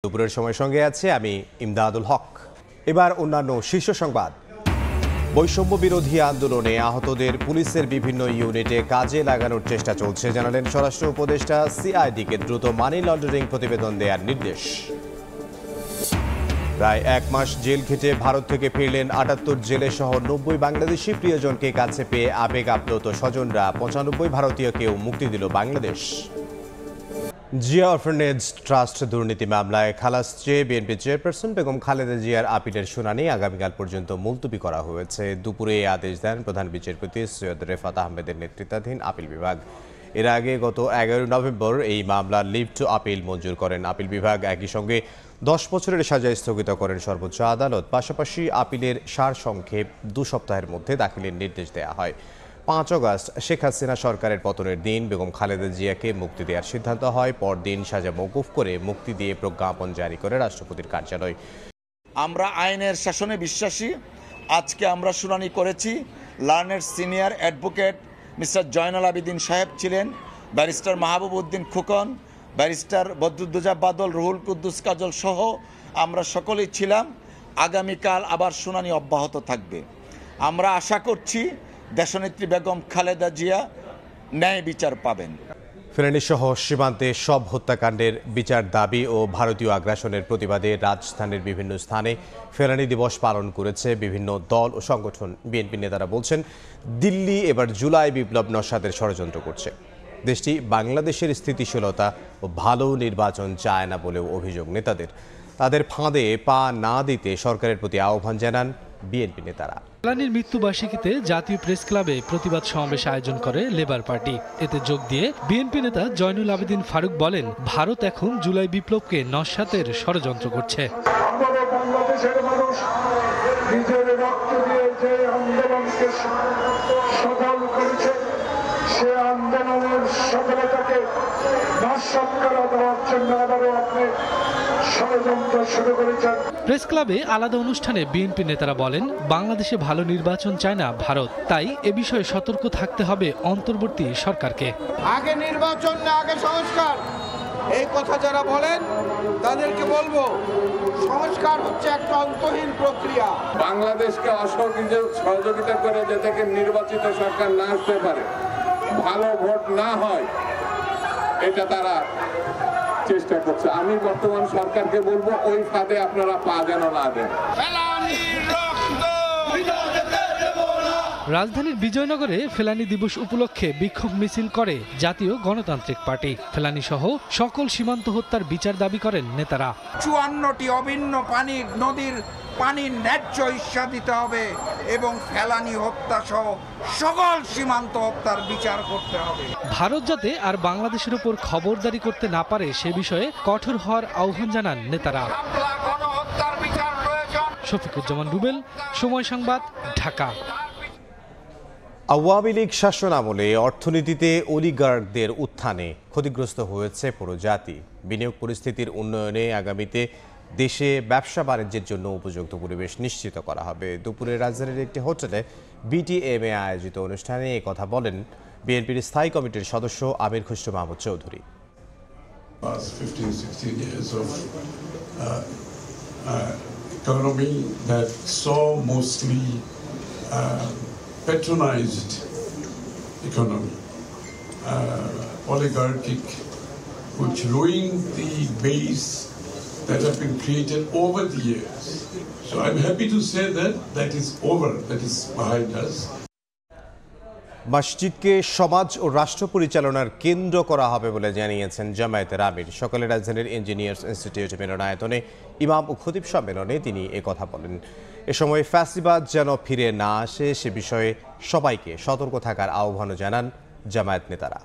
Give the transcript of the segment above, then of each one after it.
দুপুরের সময় সঙ্গে আছে আমি ইমদাদুল হক। এবার অন্যান্য শীর্ষ সংবাদ। বৈষম্য বিরোধী আন্দোলনে আহতদের পুলিশের বিভিন্ন ইউনিটে কাজে লাগানোর চেষ্টা চলছে জানালেন স্বরাষ্ট্র উপদেষ্টা। সিআইডিকে দ্রুত মানি লন্ডারিং প্রতিবেদন দেওয়ার নির্দেশ। প্রায় এক মাস জেল খেটে ভারত থেকে ফিরলেন ৭৮ জেলে সহ ৯০ বাংলাদেশি প্রিয়জনকে কাছে পেয়ে আবেগ আপ্লুত স্বজনরা। ৯৫ ভারতীয়কেও মুক্তি দিল বাংলাদেশ। জিয়া অরফানেজ ট্রাস্ট দুর্নীতি মামলায় খালাস চেয়ে বিএনপি চেয়ারপারসন বেগম খালেদা জিয়ার আপিলের শুনানি আগামীকাল পর্যন্ত মুলতবি করা হয়েছে। দুপুরে এই আদেশ দেন প্রধান বিচারপতি সৈয়দ রেফাত আহমেদের নেতৃত্বাধীন আপিল বিভাগ। এর আগে গত ১১ নভেম্বর এই মামলার লিভ টু আপিল মঞ্জুর করেন আপিল বিভাগ। একই সঙ্গে ১০ বছরের সাজা স্থগিত করেন সর্বোচ্চ আদালত। পাশাপাশি আপিলের সারসংক্ষেপ ২ সপ্তাহের মধ্যে দাখিলের নির্দেশ দেওয়া হয়। ৫ আগস্ট শেখ হাসিনা সরকারের পতনের দিন বেগম খালেদা জিয়াকে মুক্তি দেওয়ার সিদ্ধান্ত হয়। পরদিন সাজা মওকুফ করে মুক্তি দিয়ে প্রজ্ঞাপন জারি করে রাষ্ট্রপতির কার্যালয়। আমরা আইনের শাসনে বিশ্বাসী। আজকে আমরা শুনানি করেছি। লার্নের senior advocate mister Joynal Abedin সাহেব ছিলেন, ব্যারিস্টার মাহবুব উদ্দিন খোকন, ব্যারিস্টার বদরুদ্দোজা বাদল, রুহুল কুদ্দুস কাজল সহ আমরা সকলেই ছিলাম। আগামীকাল আবার শুনানি অব্যাহত থাকবে। আমরা আশা করছি দেশনেত্রী বেগম খালেদা জিয়া ন্যায় বিচার পাবেন। ফেনী সহ সীমান্তে সব হত্যাকাণ্ডের বিচার দাবি ও ভারতীয় আগ্রাসনের প্রতিবাদে রাজধানীর বিভিন্ন স্থানে ফেরানি দিবস পালন করেছে বিভিন্ন দল ও সংগঠন। বিএনপি নেতারা বলছেন, দিল্লি এবার জুলাই বিপ্লব নস্যাতের ষড়যন্ত্র করছে। দেশটি বাংলাদেশের স্থিতিশীলতা ও ভালো নির্বাচন চায় না বলেও অভিযোগ নেতাদের। তাদের ফাঁদে পা না দিতে সরকারের প্রতি আহ্বান জানান বিএনপি নেতারা। ফেলানীর মৃত্যুবার্ষিকীতে জাতীয় প্রেস ক্লাবে প্রতিবাদ সমাবেশ আয়োজন করে লেবার পার্টি। এতে যোগ দিয়ে বিএনপি নেতা জয়নুল আবেদিন ফারুক বলেন, ভারত এখন জুলাই বিপ্লবকে নস্যাতের ষড়যন্ত্র করছে। বাংলাদেশের মানুষ নিজের রক্ত দিয়ে যে আন্দোলনকে সফল করেছে, সে আন্দোলনের সফলতাকে নস্যাৎ করে দেওয়ার জন্য আবারও আপনি ষড়যন্ত্র শুরু করেছেন। প্রেস ক্লাবে আলাদা অনুষ্ঠানে বিএনপি নেতারা বলেন, বাংলাদেশে ভালো নির্বাচন চায় না ভারত, তাই এ বিষয়ে সতর্ক থাকতে হবে অন্তর্বর্তী সরকারকে। আগে নির্বাচন না আগে সংস্কার, এই কথা যারা বলেন তাদেরকে বলবো, সংস্কার হচ্ছে একটা অন্তহীন প্রক্রিয়া। বাংলাদেশকে সহযোগিতা করে যে থেকে নির্বাচিত সরকার না আসতে পারে, ভালো ভোট না হয়, এটা তারা চেষ্টা করছে। আমি বর্তমান সরকারকে বলবো, ওই ফাঁদে আপনারা পা যেন না দেন। রাজধানীর বিজয়নগরে ফেলানী দিবস উপলক্ষে বিক্ষোভ মিছিল করে জাতীয় গণতান্ত্রিক পার্টি। ফেলানী সহ সকল সীমান্ত হত্যার বিচার দাবি করেন নেতারা। ৫৪টি অভিন্ন নদীর পানির ন্যায্য হিস্যা দিতে হবে এবং ফেলানী হত্যা সহ সকল সীমান্ত হত্যার বিচার করতে হবে। ভারত যাতে আর বাংলাদেশের উপর খবরদারি করতে না পারে সে বিষয়ে কঠোর হওয়ার আহ্বান জানান নেতারা। শফিকুজ্জামান রুবেল, সময় সংবাদ, ঢাকা। আওয়ামী লীগ শাসন আমলে অর্থনীতিতে অলিগার্কদের উত্থানে ক্ষতিগ্রস্ত হয়েছে পুরো জাতি। বিনিয়োগ পরিস্থিতির উন্নয়নে আগামীতে দেশে ব্যবসা বাণিজ্যের জন্য উপযুক্ত পরিবেশ নিশ্চিত করা হবে। দুপুরে রাজধানীর একটি হোটেলে বিটিএমএ আয়োজিত অনুষ্ঠানে এ কথা বলেন বিএনপির স্থায়ী কমিটির সদস্য আমির Khusro Mahmud Chowdhury. patronized economy, oligarchic, which ruined the base that have been created over the years. So I'm happy to say that that is over, that is behind us. মসজিদকে সমাজ ও রাষ্ট্র পরিচালনার কেন্দ্র করা হবে বলে জানিয়েছেন জামায়াতের আমির। সকালে রাজধানীর ইঞ্জিনিয়ার্স ইনস্টিটিউট মিলনায়তনে ইমাম ও খতিব সম্মেলনে তিনি কথা বলেন। এ সময় ফ্যাসিবাদ যেন ফিরে না আসে সে বিষয়ে সবাইকে সতর্ক থাকার আহ্বানও জানান জামায়াত নেতারা।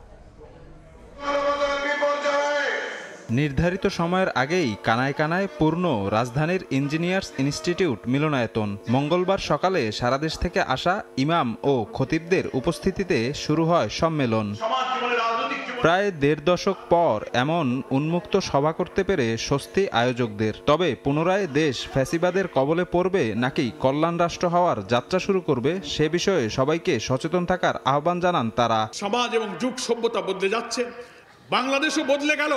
নির্ধারিত সময়ের আগেই কানায় কানায় পূর্ণ রাজধানীর ইঞ্জিনিয়ার্স ইনস্টিটিউট মিলনায়তন। মঙ্গলবার সকালে সারা দেশ থেকে আসা ইমাম ও খতিবদের উপস্থিতিতে শুরু হয় সম্মেলন। প্রায় ১.৫ দশক পর এমন উন্মুক্ত সভা করতে পেরে স্বস্তি আয়োজকদের। তবে পুনরায় দেশ ফ্যাসিবাদের কবলে পড়বে নাকি কল্যাণ রাষ্ট্র হওয়ার যাত্রা শুরু করবে সে বিষয়ে সবাইকে সচেতন থাকার আহ্বান জানান তারা। সমাজ এবং যুগ সভ্যতা বদলে যাচ্ছে, বাংলাদেশও বদলে গেল।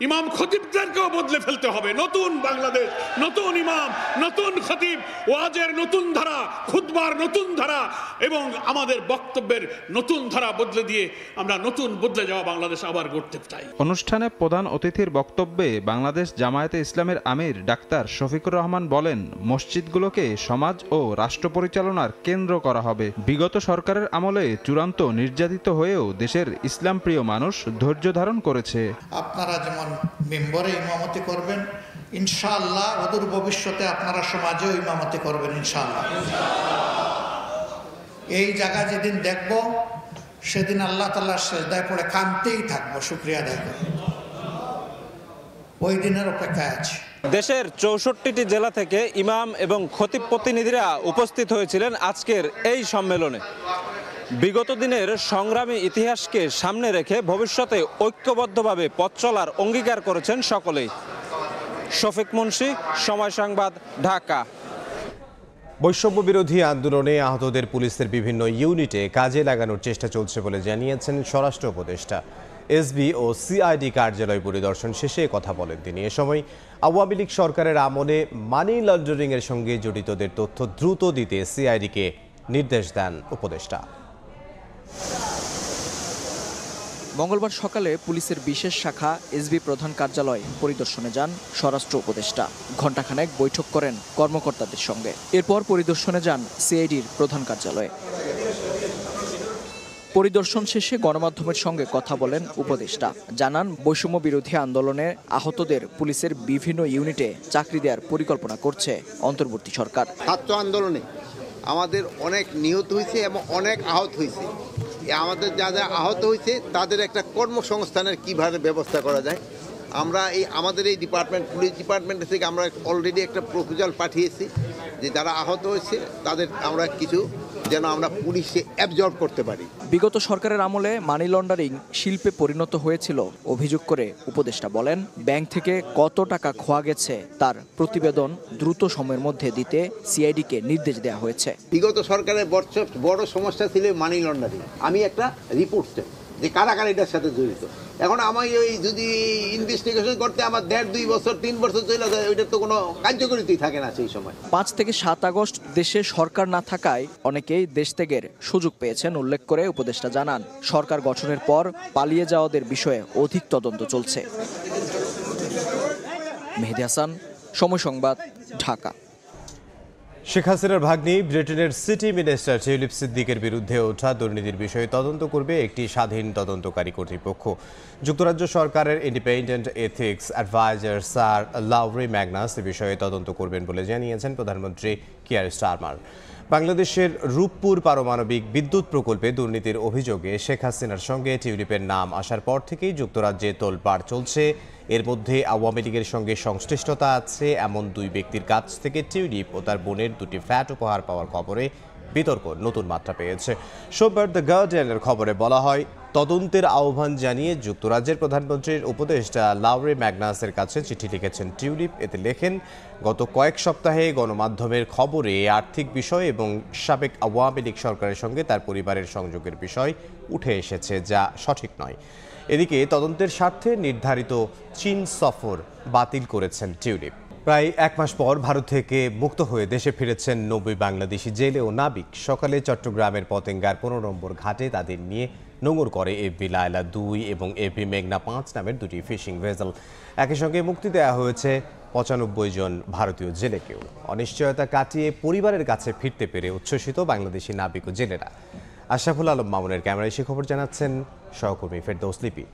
ইমাম খতিবদেরকেও বদলে ফেলতে হবে। নতুন বাংলাদেশ, নতুন ইমাম, নতুন খতিব, ওয়াজের নতুন ধারা, খুতবার নতুন ধারা এবং আমাদের বক্তব্যের নতুন ধারা বদলে দিয়ে আমরা নতুন বদলে যাওয়া বাংলাদেশ আবার গড়তে চাই। অনুষ্ঠানে প্রধান অতিথির বক্তব্যে বাংলাদেশ জামায়াতে ইসলামের আমির ডাক্তার শফিকুর রহমান বলেন, মসজিদগুলোকে সমাজ ও রাষ্ট্র পরিচালনার কেন্দ্র করা হবে। বিগত সরকারের আমলে চূড়ান্ত নির্যাতিত হয়েও দেশের ইসলাম প্রিয় মানুষ ধৈর্য ধারণ করেছে। আপনারা যেমন মেম্বরে ইমামতি করবেন, ইনশাআল্লাহ অদূর ভবিষ্যতে আপনারা সমাজেও ইমামতি করবেন ইনশাআল্লাহ। এই জায়গা যেদিন দেখব সেদিন আল্লাহ তাআলার সিজদায় পড়ে কাঁদতেই থাকবো, শুকরিয়া আদায় করে। ওই দিনের অপেক্ষায় আছি। দেশের 64টি জেলা থেকে ইমাম এবং খতিব প্রতিনিধিরা উপস্থিত হয়েছিলেন আজকের এই সম্মেলনে। বিগত দিনের সংগ্রামী ইতিহাসকে সামনে রেখে ভবিষ্যতে ঐক্যবদ্ধভাবে পথ চলার অঙ্গীকার করেছেন সকলেই। শফিক মুন্সি, সময় সংবাদ, ঢাকা। বৈষম্য বিরোধী আন্দোলনে আহতদের পুলিশের বিভিন্ন ইউনিটে কাজে লাগানোর চেষ্টা চলছে বলে জানিয়েছেন স্বরাষ্ট্র উপদেষ্টা। এসবি ও সিআইডি কার্যালয় পরিদর্শন শেষে কথা বলেন তিনি। এ সময় আওয়ামী লীগ সরকারের আমলে মানি লন্ডারিংয়ের সঙ্গে জড়িতদের তথ্য দ্রুত দিতে সিআইডিকে নির্দেশ দেন উপদেষ্টা। মঙ্গলবার সকালে পুলিশের বিশেষ শাখা এসবি প্রধান কার্যালয় পরিদর্শনে যান স্বরাষ্ট্র উপদেষ্টা। ঘণ্টাখানেক বৈঠক করেন কর্মকর্তাদের সঙ্গে। এরপর পরিদর্শনে যান সিআইডির প্রধান কার্যালয়ে। পরিদর্শন শেষে গণমাধ্যমের সঙ্গে কথা বলেন উপদেষ্টা। জানান, বৈষম্য বিরোধী আন্দোলনে আহতদের পুলিশের বিভিন্ন ইউনিটে চাকরি দেওয়ার পরিকল্পনা করছে অন্তর্বর্তী সরকার। ছাত্র আন্দোলনে আমাদের অনেক নিহত হয়েছে এবং অনেক আহত হয়েছে। আমাদের যারা আহত হয়েছে তাদের একটা কর্মসংস্থানের কিভাবে ব্যবস্থা করা যায়, আমরা আমাদের এই ডিপার্টমেন্ট, পুলিশ ডিপার্টমেন্ট থেকে আমরা অলরেডি একটা প্রপোজাল পাঠিয়েছি যে যারা আহত হয়েছে তাদের আমরা কিছু যেন আমরা পুলিশে অ্যাবজর্ব করতে পারি। বিগত সরকারের আমলে মানি লন্ডারিং শিল্পে পরিণত হয়েছিল অভিযোগ করে উপদেষ্টা বলেন, ব্যাংক থেকে কত টাকা খোয়া গেছে তার প্রতিবেদন দ্রুত সময়ের মধ্যে দিতে সিআইডিকে নির্দেশ দেওয়া হয়েছে। বিগত সরকারের বড় সমস্যা ছিল মানি লন্ডারিং। আমি একটা রিপোর্ট চাই যে কারা কারা এটার সাথে জড়িত। এখন আমি ওই যদি ইনভেস্টিগেশন করতে আমার 1.5-2 বছর 3 বছর চলে যায়, ওইটার তো কোনো কার্যকরিতাই থাকে না সেই সময়। 5 থেকে 7 আগস্ট দেশে সরকার না থাকায় অনেকেই দেশ ত্যাগের সুযোগ পেয়েছেন উল্লেখ করে উপদেষ্টা জানান, সরকার গঠনের পর পালিয়ে যাওয়াদের বিষয়ে অধিক তদন্ত চলছে। মেহেদী হাসান, সময় সংবাদ, ঢাকা। শেখ হাসিনার ভাগ্নি ব্রিটেনের সিটি মিনিস্টার টিউলিপ সিদ্দিকের বিরুদ্ধে ওঠা দুর্নীতির বিষয়ে তদন্ত করবে একটি স্বাধীন তদন্তকারী কর্তৃপক্ষ। যুক্তরাজ্য সরকারের independent ethics adviser sir লাউরি Magnus এ বিষয়ে তদন্ত করবেন বলে জানিয়েছেন প্রধানমন্ত্রী কিয়ার স্টারমার। বাংলাদেশের রূপপুর পারমাণবিক বিদ্যুৎ প্রকল্পে দুর্নীতির অভিযোগে শেখ হাসিনার সঙ্গে টিউলিপের নাম আসার পর থেকেই যুক্তরাজ্যে তোলপাড় চলছে। এর মধ্যে আওয়ামী লীগের সঙ্গে সংশ্লিষ্টতা আছে এমন 2 ব্যক্তির কাছ থেকে টিউলিপ ও তার বোনের 2টি ফ্ল্যাট উপহার পাওয়ার খবরে বিতর্ক নতুন মাত্রা পেয়েছে। সোমবার দ্য গার্ডিয়ানের খবরে বলা হয়, তদন্তের আহ্বান জানিয়ে যুক্তরাজ্যের প্রধানমন্ত্রীর উপদেষ্টা লাউরি ম্যাগনাসের কাছে চিঠি লিখেছেন টিউলিপ। এতে লেখেন, গত কয়েক সপ্তাহে গণমাধ্যমের খবরে আর্থিক বিষয় এবং সাবেক আওয়ামী লীগ সরকারের সঙ্গে তার পরিবারের সংযোগের বিষয় উঠে এসেছে, যা সঠিক নয়। এদিকে তদন্তের স্বার্থে নির্ধারিত চীন সফর বাতিল করেছেন টিউলিপ। প্রায় 1 মাস পর ভারত থেকে মুক্ত হয়ে দেশে ফিরেছেন 90 বাংলাদেশি জেলে ও নাবিক। সকালে চট্টগ্রামের পতেঙ্গার 15 নম্বর ঘাটে তাদের নিয়ে নোঙর করে এফবি লায়লা 2 এবং এফবি মেঘনা 5 নামের 2টি ফিশিং ভেসেল। একই সঙ্গে মুক্তি দেওয়া হয়েছে 95 জন ভারতীয় জেলেকেও। অনিশ্চয়তা কাটিয়ে পরিবারের কাছে ফিরতে পেরে উচ্ছ্বসিত বাংলাদেশি নাবিক ও জেলেরা। আশরাফুল আলম মামুনের ক্যামেরায় সে খবর জানাচ্ছেন সহকর্মী ফেরদৌস লিপি।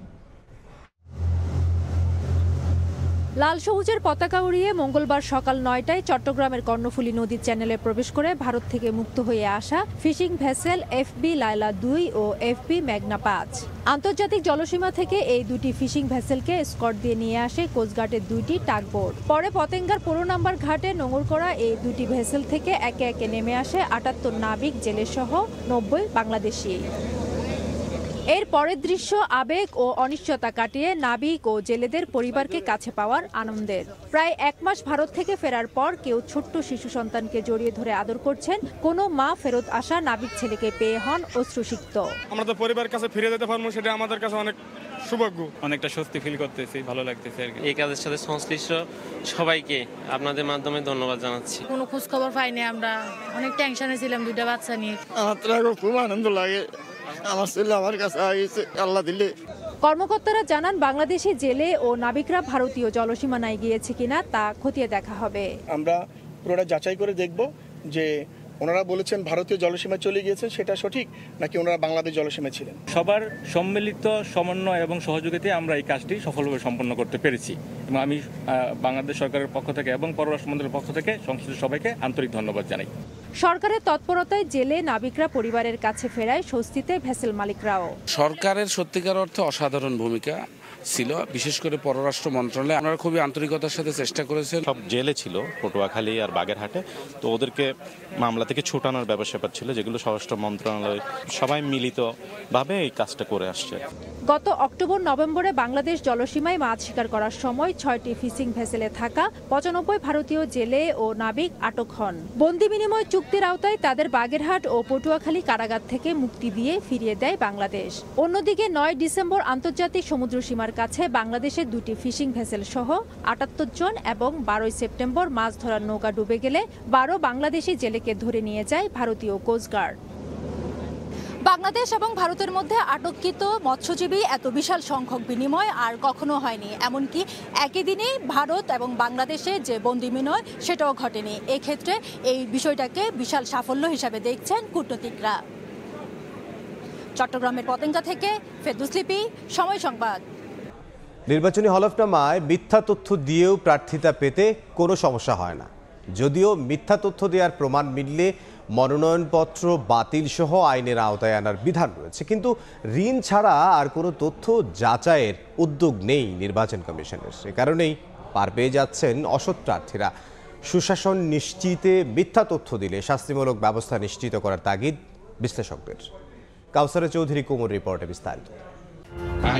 লাল সবুজের পতাকা উড়িয়ে মঙ্গলবার সকাল 9টায় চট্টগ্রামের কর্ণফুলী নদীর চ্যানেলে প্রবেশ করে ভারত থেকে মুক্ত হয়ে আসা ফিশিং ভেসেল এফবি লায়লা 2 ও এফবি মেঘনা 5। আন্তর্জাতিক জলসীমা থেকে এই 2টি ফিশিং ভেসেলকে এসকর্ট দিয়ে নিয়ে আসে কোস্টগার্ডের 2টি টাগবোট। পরে পতেঙ্গার 15 নম্বর ঘাটে নোঙর করা এই 2টি ভেসেল থেকে একে একে নেমে আসে 78 নাবিক জেলেসহ 90 বাংলাদেশি। এর পরের দৃশ্য আবেগ ও অনিশ্চয়তা কাটিয়ে নাবিক ও জেলেদের পরিবারকে কাছে পাওয়ার আনন্দের। প্রায় 1 মাস ভারত থেকে ফেরার পর কেউ ছোট্ট শিশু সন্তানকে জড়িয়ে ধরে আদর করছেন, কোনো মা ফেরত আসা নাবিক ছেলেকে পেয়ে হন অশ্রুসিক্ত। আমরা তো পরিবারের কাছে ফিরে যেতে পারবো, সেটা আমাদের কাছে অনেক সৌভাগ্য। অনেকটা স্বস্তি ফিল করতেছি, ভালো লাগতেছে আর কি। এই কাজের সাথে সংশ্লিষ্ট সবাইকে আপনাদের মাধ্যমে ধন্যবাদ জানাচ্ছি। কোনো খোঁজ খবর পাইনি, আমরা অনেক টেনশনে ছিলাম দুইটা বাচ্চা নিয়ে। আমার তো খুব আনন্দ লাগে, আমার ছেলে আমার কাছে আইছে আল্লাহ দিলে। কর্মকর্তারা জানান বাংলাদেশি জেলে ও নাবিকরা ভারতীয় জলসীমানায় গিয়েছে কিনা তা খতিয়ে দেখা হবে। আমরা পুরোটা যাচাই করে দেখব যে ওনারা বলেছেন ভারতীয় জলসীমায় চলে গিয়েছেন সেটা সঠিক নাকি ওনারা বাংলাদেশ জলসীমায় ছিলেন। সবার সম্মিলিত সমন্বয় এবং সহযোগিতায় আমরা এই কাজটি সফলভাবে সম্পন্ন করতে পেরেছি এবং আমি বাংলাদেশ সরকারের পক্ষ থেকে এবং পররাষ্ট্র মন্ত্রণালয়ের পক্ষ থেকে সংশ্লিষ্ট সবাইকে আন্তরিক ধন্যবাদ জানাই। সরকারের তৎপরতায় জেলে নাবিকরা পরিবারের কাছে ফেরায় স্বস্তিতে ভেসেল মালিকরাও। সরকারের সত্যিকার অর্থে অসাধারণ ভূমিকা ছিল, বিশেষ করে পররাষ্ট্র মন্ত্রণালয় আপনারা খুবই আন্তরিকতার সাথে চেষ্টা করেছেন। সব জেলে ছিল পটুয়াখালী আর বাগেরহাটে, তো ওদেরকে মামলা থেকে ছুটানোর ব্যাপার ছিল, যেগুলো স্বরাষ্ট্র মন্ত্রণালয় সবাই মিলিতভাবে এই কাজটা করে আসছে। গত অক্টোবর নভেম্বরে বাংলাদেশ জলসীমায় মাছ শিকার করার সময় 6টি ফিশিং ভেসেলে থাকা 95 ভারতীয় জেলে ও নাবিক আটক হন। বন্দি বিনিময় চুক্তির আওতায় তাদের বাগেরহাট ও পটুয়াখালী কারাগার থেকে মুক্তি দিয়ে ফিরিয়ে দেয় বাংলাদেশ। অন্যদিকে 9 ডিসেম্বর আন্তর্জাতিক সমুদ্র সীমার কাছে বাংলাদেশের 2টি ফিশিং ভেসেল সহ 78 জন এবং 12 সেপ্টেম্বর মাছ ধরার নৌকা ডুবে গেলে 12 বাংলাদেশি জেলেকে ধরে নিয়ে যায় ভারতীয় কোস্টগার্ড। বাংলাদেশ এবং ভারতের মধ্যে আটককৃত মৎস্যজীবী এত বিশাল সংখ্যক বিনিময় আর কখনো হয়নি, এমনকি একই দিনে ভারত এবং বাংলাদেশে যে বন্দি বিনিময় সেটাও ঘটেনি। এক্ষেত্রে এই বিষয়টাকে বিশাল সাফল্য হিসাবে দেখছেন কূটনীতিকরা। চট্টগ্রামের পতেঙ্গা থেকে ফেরদৌস লিপি, সময় সংবাদ। নির্বাচনী হলফনামায় মিথ্যা তথ্য দিয়েও প্রার্থিতা পেতে কোনো সমস্যা হয় না। যদিও মিথ্যা তথ্য দেওয়ার প্রমাণ মিললে মনোনয়নপত্র বাতিল সহ আইনের আওতায় আনার বিধান রয়েছে, কিন্তু ঋণ ছাড়া আর কোনো তথ্য যাচাইয়ের উদ্যোগ নেই নির্বাচন কমিশনের। সে কারণেই পার পেয়ে যাচ্ছেন অসৎ প্রার্থীরা। সুশাসন নিশ্চিতে মিথ্যা তথ্য দিলে শাস্তিমূলক ব্যবস্থা নিশ্চিত করার তাগিদ বিশ্লেষকদের। কাউসারা চৌধুরী কুমুর রিপোর্টে বিস্তারিত।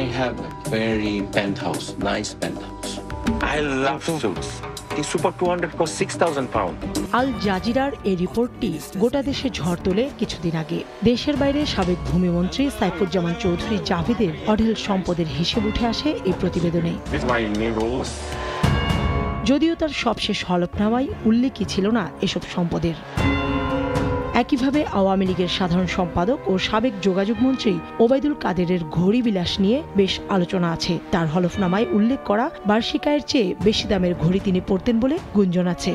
I have a very penthouse, nice penthouse. I love suits. The Super 200 costs 6,000 pounds. আল জাজিরার এই রিপোর্টটি গোটা দেশে ঝড় তোলে কিছুদিন আগে। দেশের বাইরে সাবেক ভূমিমন্ত্রী সাইফুজ্জামান চৌধুরী জাভেদের অঢেল সম্পদের হিসেব উঠে আসে এই প্রতিবেদনে। যদিও তার সবশেষ হলফনামায় উল্লেখই ছিল না এসব সম্পদের। একইভাবে আওয়ামী লীগের সাধারণ সম্পাদক ও সাবেক যোগাযোগ মন্ত্রী ওবায়দুল কাদেরের ঘড়ি বিলাস নিয়ে বেশ আলোচনা আছে। তার হলফনামায় উল্লেখ করা বার্ষিক আয়ের চেয়ে বেশি দামের ঘড়ি তিনি পরতেন বলে গুঞ্জন আছে।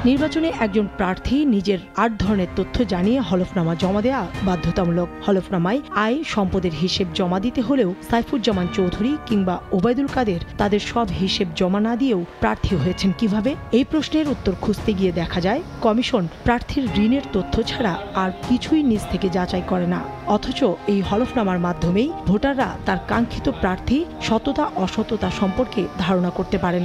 নির্বাচনে একজন প্রার্থী নিজের 8 ধরনের তথ্য জানিয়ে হলফনামা জমা দেয়া বাধ্যতামূলক। হলফনামায় আয় সম্পদের হিসেব জমা দিতে হলেও সাইফুজ্জামান চৌধুরী কিংবা ওবায়দুল কাদের তাদের সব হিসেব জমা না দিয়েও প্রার্থী হয়েছেন কিভাবে? এই প্রশ্নের উত্তর খুঁজতে গিয়ে দেখা যায় কমিশন প্রার্থীর ঋণের তথ্য ছাড়া আর কিছুই নিজ থেকে যাচাই করে না। অথচ এই হলফনামার মাধ্যমেই ভোটাররা তার কাঙ্ক্ষিত প্রার্থী সততা অসততা সম্পর্কে ধারণা করতে পারেন।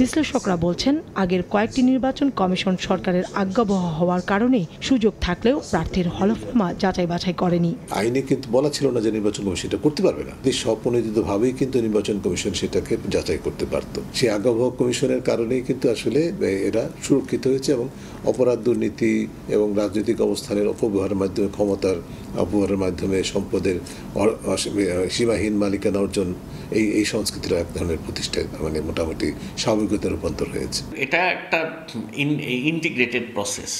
বিশ্লেষকরা বলছেন আগের কয়েকটি নির্বাচন কমিশন সরকারের আজ্ঞাবহ হওয়ার কারণে সুযোগ থাকলেও প্রার্থীর হলফনামা যাচাই বাছাই করেনি। আইনে কিন্তু বলা ছিল না যে নির্বাচন কমিশন এটা করতে পারবে না, স্বপ্রণোদিতভাবেই কিন্তু নির্বাচন কমিশন সেটাকে যাচাই করতে পারত। সেই আজ্ঞাবহ কমিশনের কারণেই কিন্তু আসলে এরা সুরক্ষিত হয়েছে এবং অপরাধ, দুর্নীতি এবং রাজনৈতিক অবস্থানের অপব্যবহারের মাধ্যমে, ক্ষমতার অপব্যবহারের মাধ্যমে সম্পদের সীমাহীন মালিকানা অর্জন, এই সংস্কৃতির এক ধরনের প্রতিষ্ঠা মানে মোটামুটি স্বাভাবিকতার রূপান্তর হয়েছে। এটা একটা ইন্টিগ্রেটেড প্রসেস,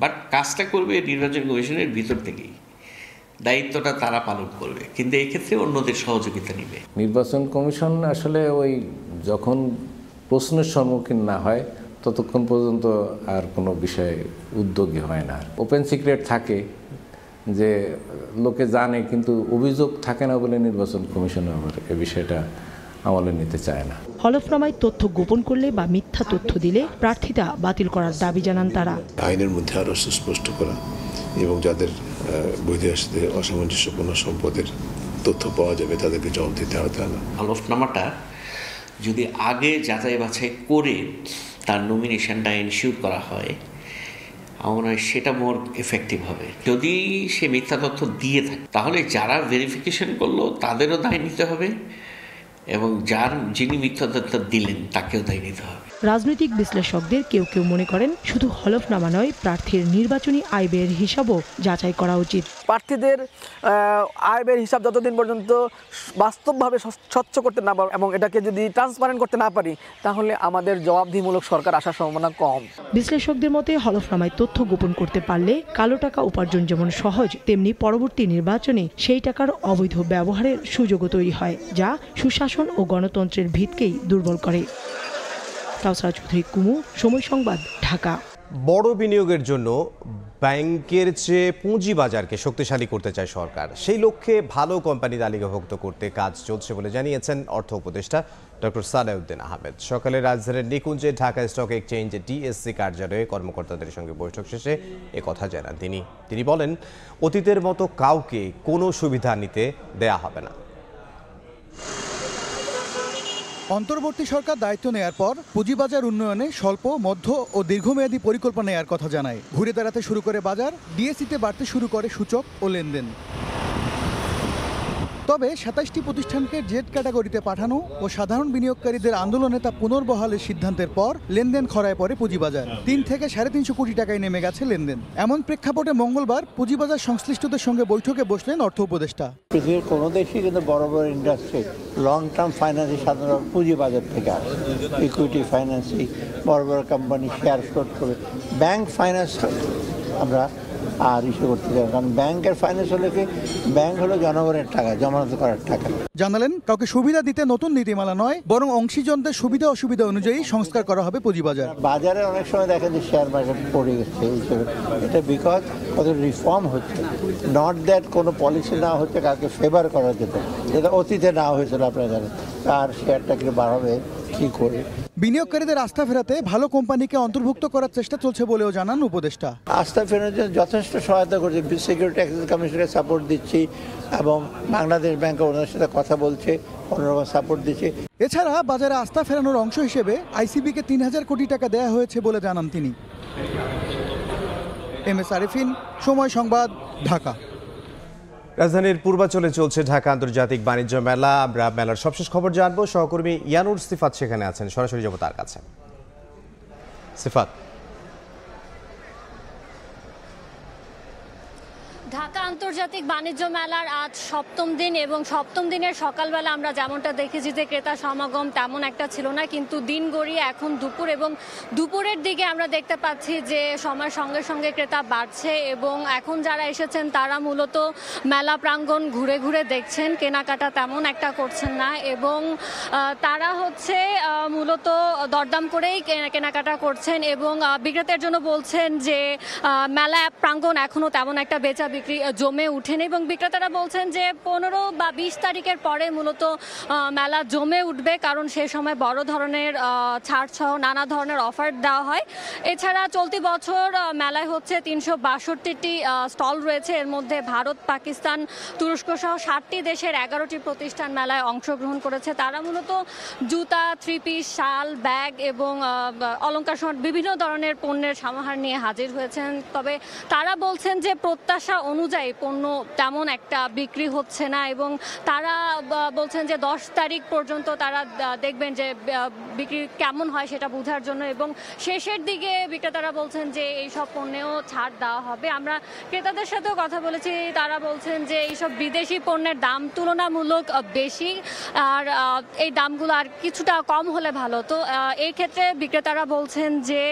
বাট কাজটা করবে নির্বাচন কমিশনের ভিতর থেকেই, দায়িত্বটা তারা পালন করবে, কিন্তু এই ক্ষেত্রে অন্যদের সহযোগিতা নেবে। নির্বাচন কমিশন আসলে ওই যখন প্রশ্নের সম্মুখীন না হয় ততক্ষণ পর্যন্ত আর কোনো বিষয়ে উদ্যোগী হয় না। ওপেন সিক্রেট থাকে যে লোকে জানে, কিন্তু অভিযোগ থাকে না বলে নির্বাচন কমিশন এ বিষয়টা আমলে নিতে চায় না। হলফনামায় তথ্য গোপন করলে বা মিথ্যা তথ্য দিলে প্রার্থিতা বাতিল করার দাবি জানান তারা। আইনের মধ্যে আরো সুস্পষ্ট করা এবং যাদের বৈধ অসামঞ্জস্যপূর্ণ সম্পদের তথ্য পাওয়া যাবে তাদেরকে জবাব দিতে হবে। হলফনামাটা যদি আগে যাচাই বাছাই করে তার নমিনেশনটা এনশিওর করা হয়, আমার মনে হয় সেটা মোর এফেক্টিভ হবে। যদি সে মিথ্যা তথ্য দিয়ে থাকে তাহলে যারা ভেরিফিকেশন করলো তাদেরও দায় নিতে হবে, এবং যিনি মিথ্যা তথ্য দিলেন তাকেও দায়ী নিতে হবে। রাজনৈতিক বিশ্লেষকদের কেউ কেউ মনে করেন শুধু হলফনামা নয়, প্রার্থীর নির্বাচনী আয় ব্যয়ের হিসাবও যাচাই করা উচিত। প্রার্থীদের আয় ব্যয়ের হিসাব যতদিন পর্যন্ত বাস্তবভাবে স্বচ্ছ করতে না পারি এবং এটাকে যদি ট্রান্সপারেন্ট করতে না পারি, তাহলে আমাদের জবাবদিহিমূলক সরকার আসার সম্ভাবনা কম। বিশ্লেষকদের মতে হলফনামায় তথ্য গোপন করতে পারলে কালো টাকা উপার্জন যেমন সহজ, তেমনি পরবর্তী নির্বাচনে সেই টাকার অবৈধ ব্যবহারের সুযোগও তৈরি হয়, যা সুশাসন ও গণতন্ত্রের ভিতকেই দুর্বল করে। কাউসার চৌধুরী, কুমু, সময় সংবাদ, ঢাকা। বড় বিনিয়োগের জন্য ব্যাংকের চেয়ে পুঁজিবাজারকে শক্তিশালী করতে চায় সরকার। সেই লক্ষ্যে ভালো কোম্পানি তালিকাভুক্ত করতে কাজ চলছে বলে জানিয়েছেন অর্থ উপদেষ্টা ডক্টর সালেউদ্দিন আহমেদ। সকালে রাজধানীর নিকুঞ্জে ঢাকা স্টক এক্সচেঞ্জে ডিএসসি কার্যালয়ে কর্মকর্তাদের সঙ্গে বৈঠক শেষে একথা জানান তিনি বলেন, অতীতের মতো কাউকে কোনো সুবিধা নিতে দেয়া হবে না। অন্তর্বর্তী সরকার দায়িত্ব নেয়ার পর পুঁজিবাজার উন্নয়নে স্বল্প, মধ্য ও দীর্ঘমেয়াদী পরিকল্পনা নেয়ার কথা জানায়। ঘুরে দাঁড়াতে শুরু করে বাজার, ডিএসসিতে বাড়তে শুরু করে সূচক ও লেনদেন। তবে ২৭টি প্রতিষ্ঠানকে জেড ক্যাটাগরিতে পাঠানো ও সাধারণ বিনিয়োগকারীদের আন্দোলনে তা পুনর্বহালের সিদ্ধান্তের পর লেনদেন খরায় পড়ে পুঁজিবাজার। ৩ থেকে ৩৫০ কোটি টাকায় নেমে গেছে লেনদেন। এমন প্রেক্ষাপটে মঙ্গলবার পুঁজিবাজার সংশ্লিষ্টদের সঙ্গে বৈঠকে বসলেন অর্থ উপদেষ্টা। পৃথিবীর কোনো দেশই কিন্তু বড় বড় ইন্ডাস্ট্রি লং টার্ম ফাইন্যান্সই সাধারণত পুঁজিবাজার থেকে আসে। ইকুইটি ফাইন্যান্সই বড় বড় কোম্পানি শেয়ার শর্ট করে, ব্যাংক ফাইন্যান্স আমরা আর ইস্যু করতে চাই, কারণ ব্যাংকের ফাইন্যান্স হলে কি, ব্যাংক হলো জনগণের টাকা, জমানত করার টাকা। জানালেন, কাউকে সুবিধা দিতে নতুন নীতিমালা নয়, বরং অংশীজনদের সুবিধা অসুবিধা অনুযায়ী সংস্কার করা হবে পুঁজিবাজার। বাজারে অনেক সময় দেখেন যে শেয়ার মার্কেট পড়ে গেছে, এটা বিকজ কত রিফর্ম হচ্ছে, নট দ্যাট কোনো পলিসি না হচ্ছে কাউকে ফেভার করা যেত, যেটা অতীতে না হয়েছিল আপনারা জানেন, আর শেয়ারটাকে বাড়াবে কি করে। বিনিয়োগকারীদের আস্থা ফেরাতে ভালো কোম্পানিকে অন্তর্ভুক্ত করার চেষ্টা চলছে বলেও জানান উপদেষ্টা। আস্থা ফেরানোর জন্য যথেষ্ট সহায়তা করছে, সিকিউরিটি এক্সচেঞ্জ কমিশনকে সাপোর্ট দিচ্ছি এবং বাংলাদেশ ব্যাংক ওনার সাথে কথা বলছে, ওনারা সাপোর্ট দিচ্ছে। এছাড়া বাজারে আস্থা ফেরানোর অংশ হিসেবে আইসিবিকে ৩,০০০ কোটি টাকা দেওয়া হয়েছে বলে জানান তিনি। MS আরিফিন, সময় সংবাদ, ঢাকা। রাজধানীর পূর্বাঞ্চলে চলছে ঢাকা আন্তর্জাতিক বাণিজ্য মেলা। আমরা মেলার সবশেষ খবর জানবো, সহকর্মী ইয়ানুর সিফাত সেখানে আছেন, সরাসরি যাবো তার কাছে। সিফাত। ঢাকা আন্তর্জাতিক বাণিজ্য মেলার আজ সপ্তম দিন এবং সপ্তম দিনের সকালবেলা আমরা যেমনটা দেখেছি যে ক্রেতা সমাগম তেমন একটা ছিল না, কিন্তু দিন গড়িয়ে এখন দুপুর এবং দুপুরের দিকে আমরা দেখতে পাচ্ছি যে সময়ের সঙ্গে সঙ্গে ক্রেতা বাড়ছে এবং এখন যারা এসেছেন তারা মূলত মেলা প্রাঙ্গণ ঘুরে ঘুরে দেখছেন, কেনাকাটা তেমন একটা করছেন না এবং তারা হচ্ছে মূলত দরদাম করেই কেনাকাটা করছেন এবং বিক্রেতার জন্য বলছেন যে মেলা প্রাঙ্গণ এখনও তেমন একটা বেচা বিক্রি জমে উঠেনি এবং বিক্রেতারা বলছেন যে 15 বা 20 তারিখের পরে মূলত মেলা জমে উঠবে, কারণ সে সময় বড় ধরনের ছাড় সহ নানা ধরনের অফার দেওয়া হয়। এছাড়া চলতি বছর মেলায় হচ্ছে 362টি স্টল রয়েছে, এর মধ্যে ভারত, পাকিস্তান, তুরস্ক সহ 60টি দেশের 11টি প্রতিষ্ঠান মেলায় অংশগ্রহণ করেছে। তারা মূলত জুতা, 3 পিস, শাল, ব্যাগ এবং অলংকার সহ বিভিন্ন ধরনের পণ্যের সমাহার নিয়ে হাজির হয়েছেন। তবে তারা বলছেন যে প্রত্যাশা অনুযায়ী পণ্য তেমন একটা বিক্রি হচ্ছে না এবং তারা বলছেন যে 10 তারিখ পর্যন্ত তারা দেখবেন যে বিক্রি কেমন হয় সেটা বোঝার জন্য এবং শেষের দিকে বিক্রেতারা বলছেন যে এইসব পণ্যেও ছাড় দেওয়া হবে। আমরা ক্রেতাদের সাথেও কথা বলেছি, তারা বলছেন যে এইসব বিদেশি পণ্যের দাম তুলনামূলক বেশি আর এই দামগুলো আর কিছুটা কম হলে ভালো। তো এই ক্ষেত্রে বিক্রেতারা বলছেন যে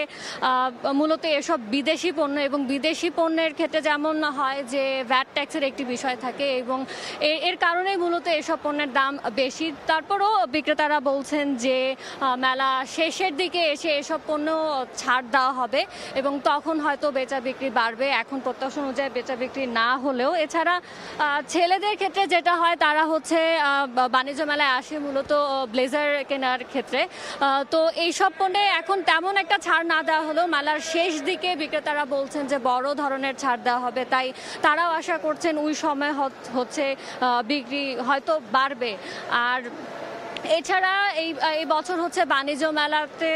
মূলত এসব বিদেশি পণ্য এবং বিদেশি পণ্যের ক্ষেত্রে যেমন হয় যে ভ্যাট ট্যাক্সের একটি বিষয় থাকে এবং এর কারণেই মূলত এসব পণ্যের দাম বেশি। তারপরও বিক্রেতারা বলছেন যে মেলা শেষের দিকে এসে এসব পণ্য ছাড় দেওয়া হবে এবং তখন হয়তো বেচা বিক্রি বাড়বে, এখন প্রত্যাশা অনুযায়ী বেচা বিক্রি না হলেও। এছাড়া ছেলেদের ক্ষেত্রে যেটা হয়, তারা হচ্ছে বাণিজ্য মেলায় আসে মূলত ব্লেজার কেনার ক্ষেত্রে। তো এইসব পণ্যে এখন তেমন একটা ছাড় না দেওয়া হলেও মেলার শেষ দিকে বিক্রেতারা বলছেন যে বড় ধরনের ছাড় দেওয়া হবে, তাই তারাও আশা করছেন ওই সময় হচ্ছে বিক্রি হয়তো বাড়বে। আর এছাড়া এই বছর হচ্ছে বাণিজ্য মেলাতে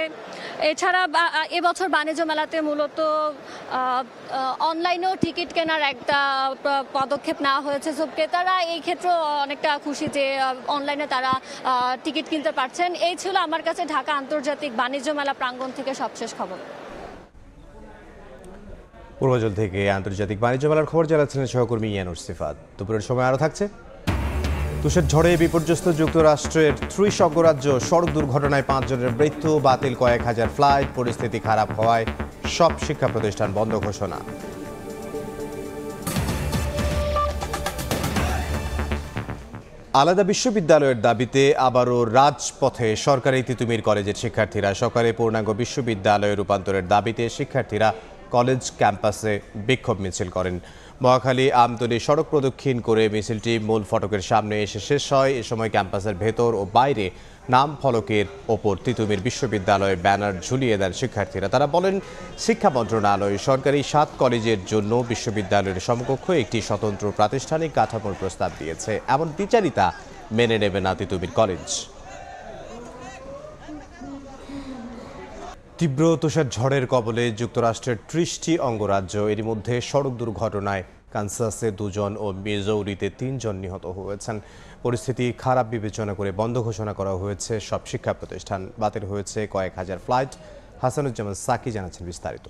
এবছর বাণিজ্য মেলাতে মূলত অনলাইনেও টিকিট কেনার একটা পদক্ষেপ নেওয়া হয়েছে। সো ক্রেতারা এই ক্ষেত্রে অনেকটা খুশি যে অনলাইনে তারা টিকিট কিনতে পারছেন। এই ছিল আমার কাছে ঢাকা আন্তর্জাতিক বাণিজ্য মেলা প্রাঙ্গণ থেকে সবশেষ খবর। পূর্বাঞ্চল থেকে আন্তর্জাতিক বাণিজ্য মেলার খবর জানাচ্ছিলেন সহকর্মী ইয়ানুর সিফাত। দুপুরের সময় আরও থাকছে। তুষার ঝড়ে বিপর্যস্ত যুক্তরাষ্ট্রের 30 অঙ্গরাজ্য, সড়ক দুর্ঘটনায় 5 জনের মৃত্যু, বাতিল কয়েক হাজার ফ্লাইট, পরিস্থিতি খারাপ হওয়ায় সব শিক্ষা প্রতিষ্ঠান বন্ধ ঘোষণা। আলাদা বিশ্ববিদ্যালয়ের দাবিতে আবারও রাজপথে সরকারি তিতুমির কলেজের শিক্ষার্থীরা। সরকারি পূর্ণাঙ্গ বিশ্ববিদ্যালয়ে রূপান্তরের দাবিতে শিক্ষার্থীরা কলেজ ক্যাম্পাসে বিক্ষোভ মিছিল করেন। মহাখালী আমতলী সড়ক প্রদক্ষিণ করে মিছিলটি মূল ফটকের সামনে এসে শেষ হয়। এ সময় ক্যাম্পাসের ভেতর ও বাইরে নাম ফলকের ওপর তিতুমির বিশ্ববিদ্যালয়ে ব্যানার ঝুলিয়ে দেন শিক্ষার্থীরা। তারা বলেন, শিক্ষা মন্ত্রণালয় সরকারি 7 কলেজের জন্য বিশ্ববিদ্যালয়ের সমকক্ষ একটি স্বতন্ত্র প্রাতিষ্ঠানিক কাঠামোর প্রস্তাব দিয়েছে। এমন বিচারিতা মেনে নেবে না তিতুমির কলেজ। তীব্র তুষার ঝড়ের কবলে যুক্তরাষ্ট্রের 30টি অঙ্গরাজ্য। এরই মধ্যে সড়ক দুর্ঘটনায় কানসাসে 2 জন ও মিজৌরিতে 3 জন নিহত হয়েছেন। পরিস্থিতি খারাপ বিবেচনা করে বন্ধ ঘোষণা করা হয়েছে সব শিক্ষা প্রতিষ্ঠান। বাতিল হয়েছে কয়েক হাজার ফ্লাইট। হাসানুজ্জামান সাকি জানাচ্ছেন বিস্তারিত।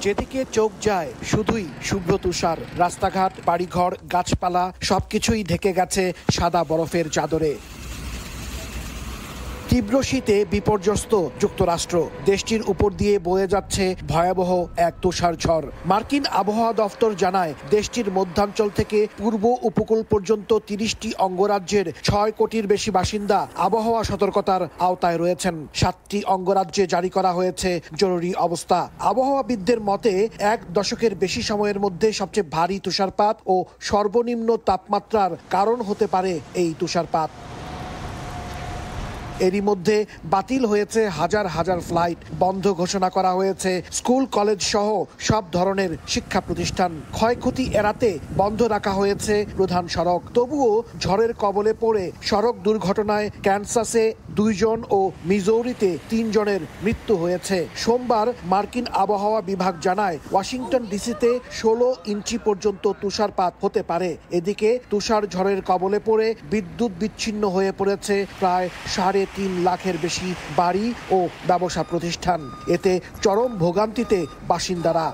যেদিকে চোখ যায় শুধুই শুভ্র তুষার। রাস্তাঘাট, বাড়িঘর, গাছপালা সবকিছুই ঢেকে গেছে সাদা বরফের চাদরে। তীব্র শীতে বিপর্যস্ত যুক্তরাষ্ট্র। দেশটির উপর দিয়ে বয়ে যাচ্ছে ভয়াবহ এক তুষার ঝড়। মার্কিন আবহাওয়া দফতর জানায়, দেশটির মধ্যাঞ্চল থেকে পূর্ব উপকূল পর্যন্ত 30টি অঙ্গরাজ্যের 6 কোটির বেশি বাসিন্দা আবহাওয়া সতর্কতার আওতায় রয়েছেন। 7টি অঙ্গরাজ্যে জারি করা হয়েছে জরুরি অবস্থা। আবহাওয়াবিদদের মতে 1 দশকের বেশি সময়ের মধ্যে সবচেয়ে ভারী তুষারপাত ও সর্বনিম্ন তাপমাত্রার কারণ হতে পারে এই তুষারপাত। এরই মধ্যে বাতিল হয়েছে হাজার হাজার ফ্লাইট, বন্ধ ঘোষণা করা হয়েছে স্কুল কলেজ সহ সব ধরনের শিক্ষা প্রতিষ্ঠান। ক্ষয়ক্ষতি এড়াতে বন্ধ রাখা হয়েছে প্রধান সড়ক। তবুও ঝড়ের কবলে পড়ে সড়ক দুর্ঘটনায় কানসাসে 2 জন ও মিজৌরিতে 3 জনের মৃত্যু হয়েছে। সোমবার মার্কিন আবহাওয়া বিভাগ জানায়, ওয়াশিংটন ডিসিতে 16 ইঞ্চি পর্যন্ত তুষারপাত হতে পারে। এদিকে তুষার ঝড়ের কবলে পড়ে বিদ্যুৎ বিচ্ছিন্ন হয়ে পড়েছে প্রায় 3.5 লাখের বেশি বাড়ি ও ব্যবসা প্রতিষ্ঠান। এতে চরম ভোগান্তিতে বাসিন্দারা।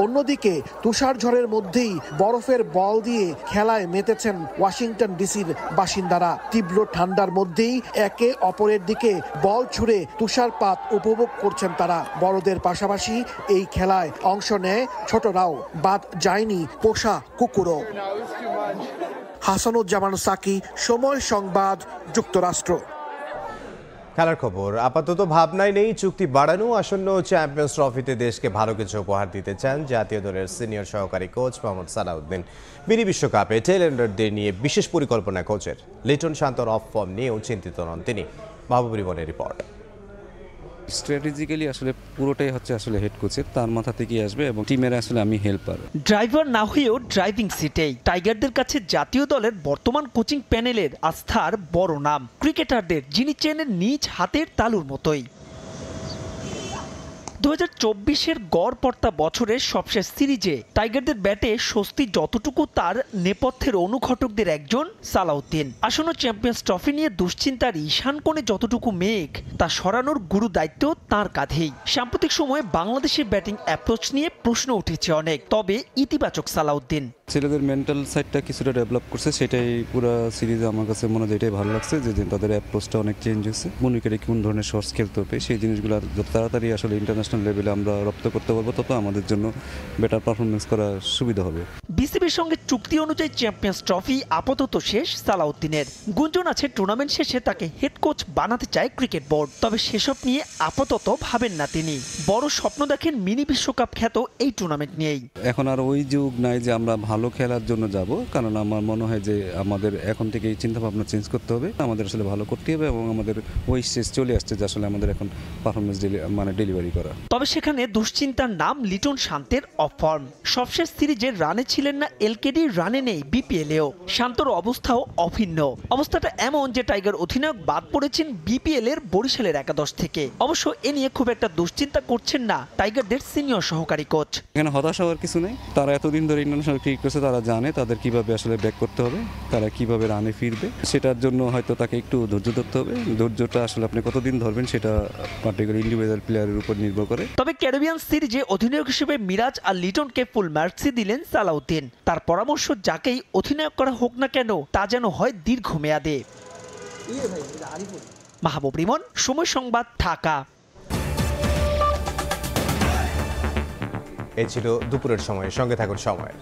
অন্যদিকে তুষার ঝড়ের মধ্যেই বরফের বল দিয়ে খেলায় মেতেছেন ওয়াশিংটন ডিসির বাসিন্দারা। তীব্র ঠান্ডার মধ্যেই একে অপরের দিকে বল ছুড়ে তুষারপাত উপভোগ করছেন তারা। বড়দের পাশাপাশি এই খেলায় অংশ নেয় ছোটরাও, বাদ যায়নি পোষা কুকুরও। হাসানুজ্জামান সাকি, সময় সংবাদ, যুক্তরাষ্ট্র। খেলার খবর। আপাতত ভাবনায় নেই চুক্তি বাড়ানো। আসন্ন চ্যাম্পিয়ন্স ট্রফিতে দেশকে ভালো কিছু উপহার দিতে চান জাতীয় দলের সিনিয়র সহকারী কোচ মোহাম্মদ সালাউদ্দিন। মিনি বিশ্বকাপে টেলেন্ডারদের নিয়ে বিশেষ পরিকল্পনা কোচের। লিটন শান্তর অফ ফর্ম নিয়েও চিন্তিত নন তিনি। মাহবুব রিমনের রিপোর্ট। স্ট্র্যাটেজিক্যালি আসলে পুরোটাই হচ্ছে আসলে হেড কোচের, তার মাথা থেকেই আসবে এবং টিমের আসলে আমি হেল্পার। ড্রাইভার না হয়েও ড্রাইভিং সিটেই টাইগারদের কাছে জাতীয় দলের বর্তমান কোচিং প্যানেলের আস্থার বড় নাম। ক্রিকেটারদের যিনি চেনেন নিজ হাতের তালুর মতোই। 2024-এর গড়পড়তা বছরের সবশেষ সিরিজে টাইগারদের ব্যাটে স্বস্তি যতটুকু তার নেপথ্যের অনুঘটকদের একজন সালাউদ্দিন। আসন্ন চ্যাম্পিয়ন্স ট্রফি নিয়ে দুশ্চিন্তার ঈশান কোণে যতটুকু মেঘ তা সরানোর গুরু দায়িত্ব তার কাঁধেই। সাম্প্রতিক সময়ে বাংলাদেশের ব্যাটিং অ্যাপ্রোচ নিয়ে প্রশ্ন উঠেছে অনেক, তবে ইতিবাচক সালাউদ্দিন। ছেলেদের মেন্টাল সাইডটা কিছুটা ডেভেলপ করছে, সেটাই পুরো সিরিজে আমার কাছে মনে হয় এটাই ভালো লাগছে যে তাদের অ্যাপ্রোচটা অনেক চেঞ্জ হয়েছে। কোন উইকেটে কোন ধরনের শর্টস খেলতে হবে সেই জিনিসগুলো যত তাড়াতাড়ি আসলে ইন্টারন্যাশনাল লেভেলে আমরা রপ্ত করতে পারবো তত আমাদের জন্য বেটার পারফরমেন্স করা সুবিধা হবে। বিসিবির সঙ্গে চুক্তি অনুযায়ী চ্যাম্পিয়ন্স ট্রফি আপাতত শেষ সালাউদ্দিনের। গুঞ্জন আছে টুর্নামেন্ট শেষে তাকে হেড কোচ বানাতে চায় ক্রিকেট বোর্ড, তবে সেসব নিয়ে আপাতত ভাবেন না তিনি। বড় স্বপ্ন দেখেন মিনি বিশ্বকাপ খ্যাত এই টুর্নামেন্ট নিয়েই। এখন আর ওই যুগ নাই যে আমরা ভালো খেলার জন্য যাব, কারণ আমার মনে হয় যে আমাদের এখন থেকে এই চিন্তা ভাবনা চেঞ্জ করতে হবে। আমাদের আসলে ভালো করতে হবে এবং আমাদের ওই স্টেজ চলে আসছে যে আসলে আমাদের এখন পারফরমেন্স ডেলিভারি করা। তবে সেখানে দুশ্চিন্তার নাম লিটন শান্তের অফ ফর্ম। সবশেষ সিরিজের রানে ছিলেন না এলকেডি, রানে নেই বিপিএলেও। শান্তর অবস্থাও অভিন্ন। অবস্থাটা এমন যে টাইগার অধিনায়ক বাদ পড়েছেন বিপিএল এর বরিশালের একাদশ থেকে। অবশ্য এ নিয়ে খুব একটা দুশ্চিন্তা করছেন না টাইগারদের সিনিয়র সহকারী কোচ। এখানে হতাশ হওয়ার কিছু নেই। তারা এতদিন ধরে ইন্টারন্যাশনাল ক্রিকেট করছে, তারা জানে তাদের কিভাবে আসলে ব্যাক করতে হবে, তারা কিভাবে রানে ফিরবে। সেটার জন্য হয়তো তাকে একটু ধৈর্য ধরতে হবে। ধৈর্যটা আসলে আপনি কতদিন ধরবেন সেটা পার্টিকুলার ইন্ডিভিজুয়াল প্লেয়ারের উপর নির্ভর করে। তবে ক্যারিবিয়ান সিরিজে অধিনায়ক হিসেবে মিরাজ আর লিটনকে ফুল মার্কসি দিলেন সালাউদ্দিন। তার পরামর্শ, যাকেই অধিনায়ক করা হোক না কেন তা যেন হয় দীর্ঘমেয়াদে। মাহবুব রিমন, সময় সংবাদ, ঢাকা। এই ছিল দুপুরের সময়। সঙ্গে থাকুন সময়।